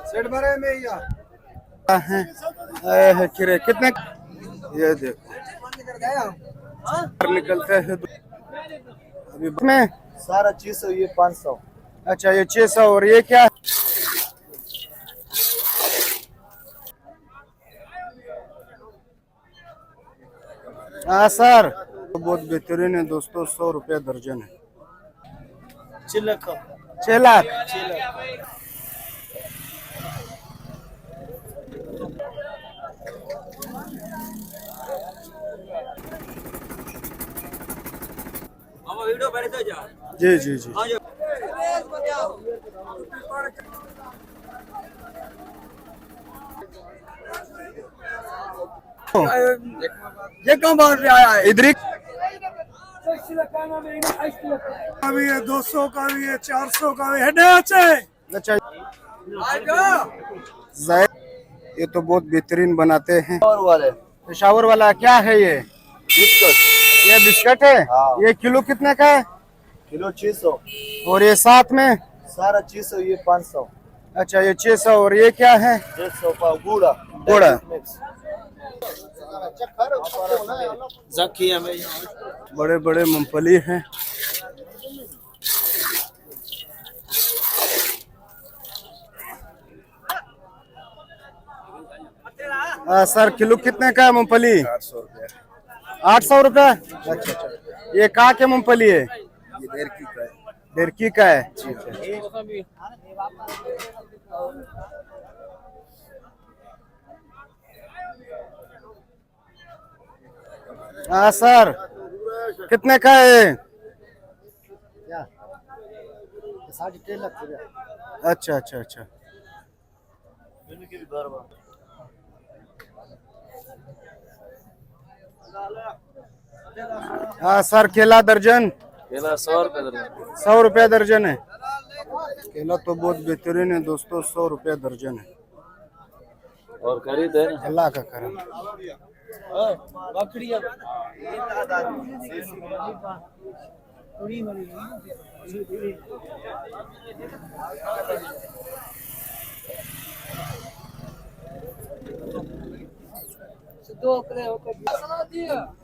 सेठ भरे में है खीरे कितने? ये देखो निकलते हैं अभी में सारा 600, ये 500। अच्छा ये 600 और ये क्या है? हाँ सर तो बहुत बेहतरीन है दोस्तों, 100 रुपया दर्जन है। 6 लाख। 6 लाख। 6 लाख। जी जी जी। ये कौन बाहर से आया है? इधर का भी है, 200 का भी है, 400 का भी है। अच्छा ये तो बहुत बेहतरीन बनाते हैं। और वाले पेशावर वाला क्या है ये? बिस्कुट। ये बिस्किट है। हाँ। ये किलो कितने का है? किलो 600। और ये साथ में सारा 600, ये 500। अच्छा ये 600 और ये क्या है? 150 का गुड़ा। गुड़ा। जखिया में बड़े बड़े मूंगफली हैं। सर किलो कितने का है मूंगफली? 800 रुपया। 800 रुपया। अच्छा अच्छा ये कहाँ के मूंगफली है? ये देरकी का है। देरकी का है। हाँ सर कितने का है? 3.5 लाख। अच्छा अच्छा अच्छा हाँ सर केला दर्जन? केला 100 रुपया दर्जन। 100 रुपया दर्जन है। केला तो बहुत बेहतरीन है दोस्तों, 100 रुपया दर्जन है। और खरीद है ना? अल्लाह का करम।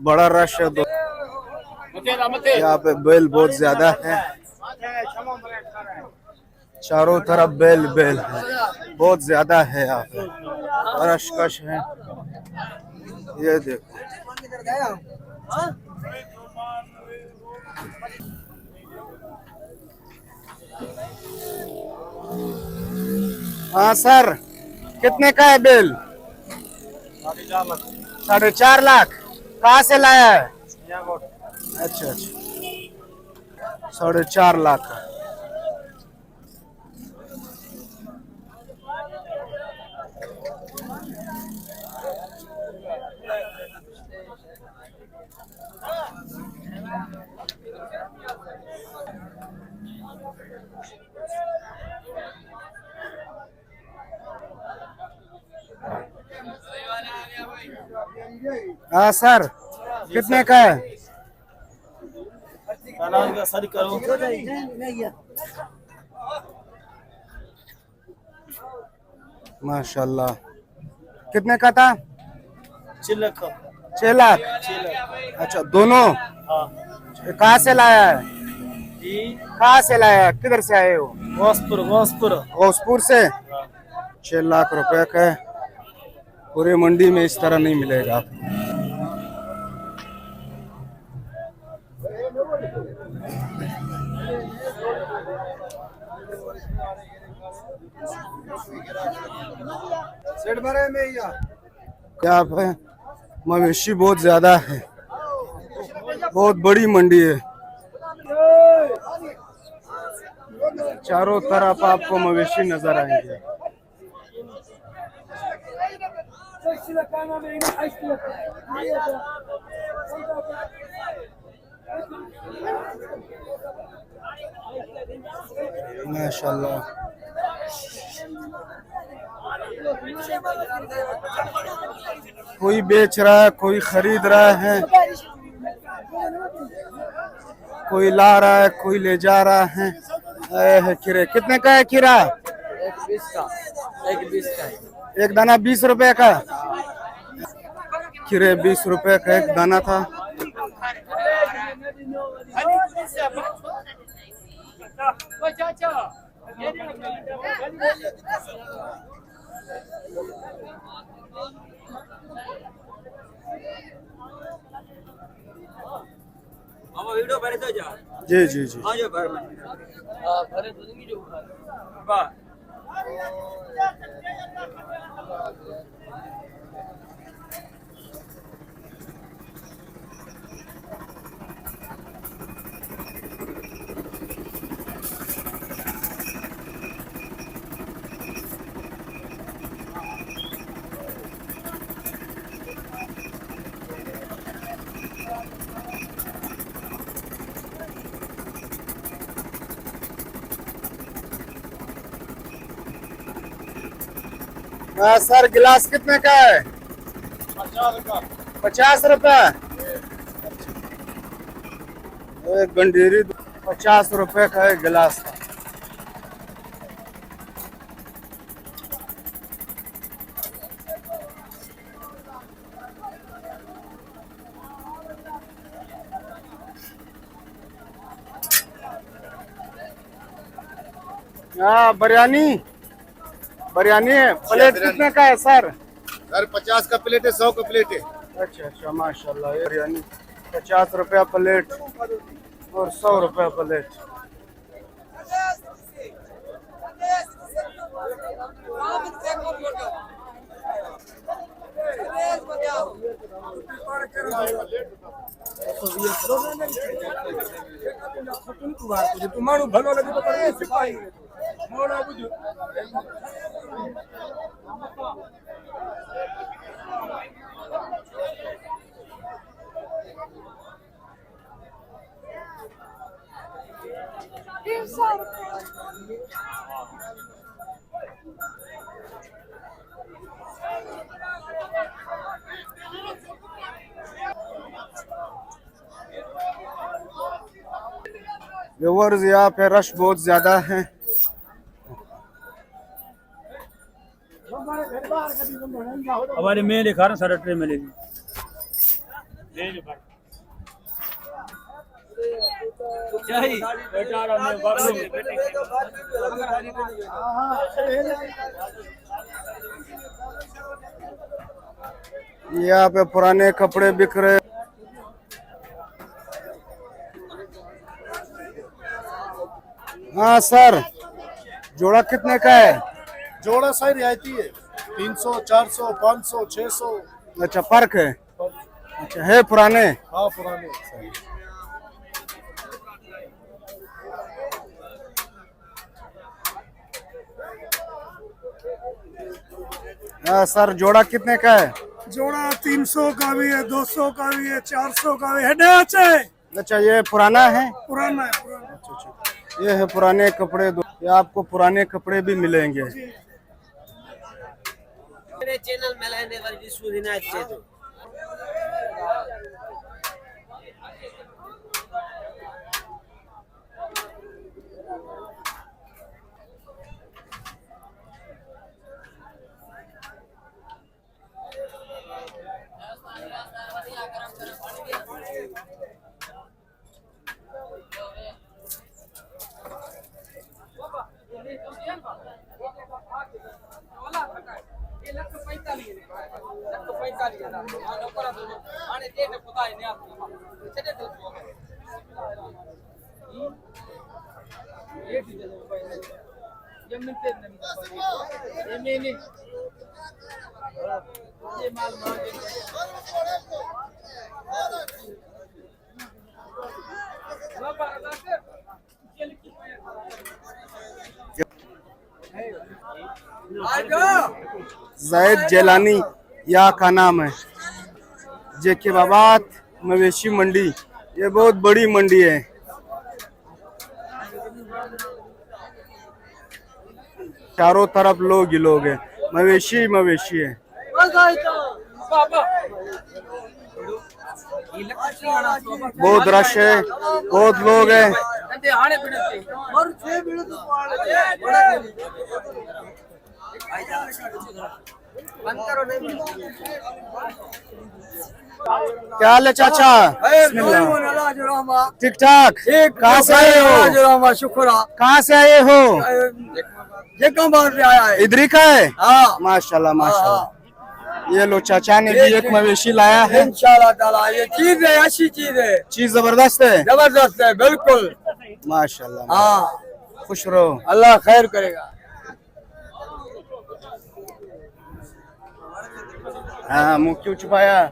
बड़ा रश है यहाँ पे, बैल बहुत ज्यादा है, चारों तरफ बैल बैल है, बहुत ज्यादा है यहाँ पे, रश कश है। ये देखो हाँ सर कितने का है बैल? 4.5 लाख। कहाँ से लाया है? अच्छा अच्छा 4.5 लाख का। हाँ सर कितने का है? सर करो। माशाल्लाह कितने का था? 6 लाख। 6 लाख। 6 लाख। अच्छा दोनों? हाँ। कहाँ से लाया है? जी कहाँ से लाया है? किधर से आए हो? गौसपुर से। 6 लाख रुपए का है। पूरे मंडी में इस तरह नहीं मिलेगा आपको। सेठ भरे में यहाँ पे मवेशी बहुत ज्यादा है, बहुत बड़ी मंडी है, चारों तरफ आपको मवेशी नजर आएंगे। माशाल्लाह कोई बेच रहा है, कोई खरीद रहा है, कोई ला रहा है, कोई ले जा रहा है। है खीरे, कितने का है खीरा? एक 20 का, एक 20 का है। एक दाना 20 रुपए का। खीरे 20 रुपए का एक दाना था। जी जी जी। सर गिलास कितने का है? 50 रुपए। एक गंडीरी 50 रुपए का है गिलास। हाँ बिरयानी, बिरयानी है। प्लेट कितने का है सर? सर 50 का प्लेट है, 100 का प्लेट है। अच्छा अच्छा माशाल्लाह। ये बिरयानी 50 रुपया प्लेट और 100 रुपया प्लेट। व्यूअर्स यहाँ पे रश बहुत ज्यादा है। हमारे में दिखा रहा सारा ट्रे मिलेगी। यहाँ पे पुराने कपड़े बिक रहे। हाँ सर, जोड़ा कितने का है? जोड़ा सही रियायती है, 300, 400, 500, 600। अच्छा फर्क है। अच्छा है पुराने। हाँ पुराने। हाँ सर, जोड़ा कितने का है? जोड़ा 300 का भी है, 200 का भी है, 400 का भी है। अच्छा ये पुराना है? पुराना है, पुराना। अच्छा अच्छा, ये है पुराने कपड़े। ये आपको पुराने कपड़े भी मिलेंगे। मेरे चैनल में रहने वाली सुविधा अच्छे तो जायद जेलानी यहाँ का नाम है। जेकेबाबाद मवेशी मंडी, ये बहुत बड़ी मंडी है। चारों तरफ लोग ही लोग हैं, मवेशी मवेशी है। बहुत रश है, बहुत लोग हैं। क्या हाल है चाचा? ठीक ठाक। कहाँ से आए हो? शुक्र कहाँ से आए हो? ये कम बार पे आया है। इधर ही का है? हाँ माशाल्लाह माशाल्लाह। ये लो चाचा ने भी एक मवेशी लाया है। इंशाल्लाह ताला ये चीज है, अच्छी चीज है, चीज जबरदस्त है। जबरदस्त है बिल्कुल। माशाल्लाह। हाँ खुश रहो। अल्लाह खैर करेगा। हाँ मुँह क्यों छुपाया?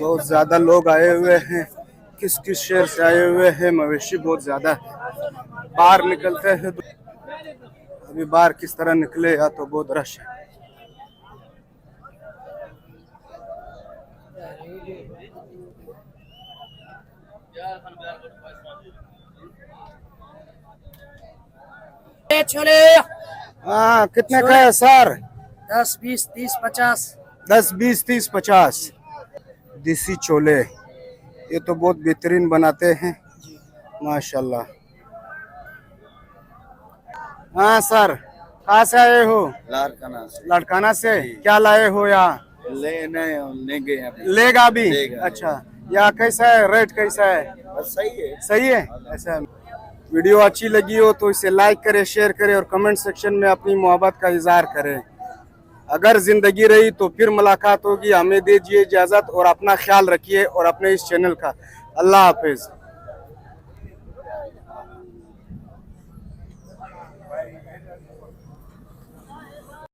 बहुत ज्यादा लोग आए हुए हैं। किस किस शहर से आए हुए हैं? मवेशी बहुत ज्यादा है। बाहर निकलते हैं तो अभी बाहर किस तरह निकले या तो बहुत रश है। छोले हाँ कितने का है सर? 10 20 30 50। 10 20 30 50 देसी छोले। ये तो बहुत बेहतरीन बनाते हैं माशाल्लाह। हाँ सर कहाँ से आए हो? लाड़काना से लड़काना से। क्या लाए हो यहाँ? लेंगे लेगा भी। अच्छा यहाँ कैसा है? रेट कैसा है? सही है। सही है। ऐसा है। वीडियो अच्छी लगी हो तो इसे लाइक करें, शेयर करें और कमेंट सेक्शन में अपनी मोहब्बत का इजहार करें। अगर जिंदगी रही तो फिर मुलाकात होगी। हमें दीजिए इजाजत और अपना ख्याल रखिए और अपने इस चैनल का। अल्लाह हाफिज।